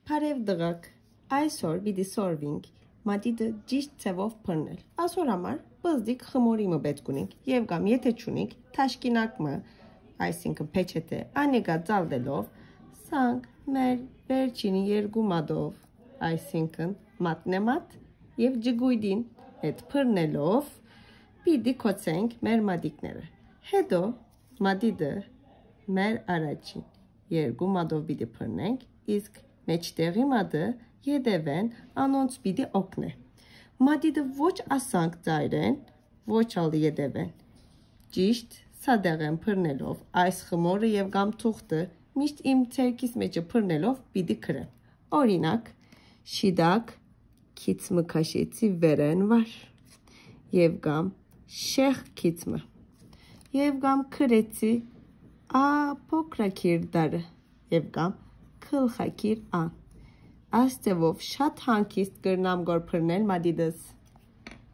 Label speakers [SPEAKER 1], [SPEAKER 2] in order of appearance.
[SPEAKER 1] Բարև դղակ, այսօր պիտի սորվինք մատիտը ճիշտ ցևով փռնել։ Այսօր համար բզդիկ խմորի մը պետք ունենք եւ կամ եթե չունենք թաշկինակ մը, այսինքն փեչետե անեգա ծալդելով սանք մեր վերջին երկու մատով, այսինքն մատնեմատ եւ ջգույդին այդ փռնելով պիտի կոծենք մեր մատիկները։ Հետո մատիտը մեր առաջին երկու մատով պիտի փռնենք, իսկ մեջտեղի մատը յետևեն անոնց պիտի օգնե։ Մատիտը ոչ ասանք ծայրեն, ոչ ալ յետևեն։ Ճիշտ սադեղեն փռնելով այս խմորը եւ կամ թուղթը միշտ իմ ցերկիս մեջը փռնելով պիտի քրեմ։ Օրինակ, շիդակ քիծմը քաշեցի վերեն վար եւ կամ շեխ քիծմը եւ կամ քրեցի փոքրակիր դարը եւ կամ քլխակիր ան։ Աստեվով շատ հանգիստ կրնամ գոր փռնել մատիտս։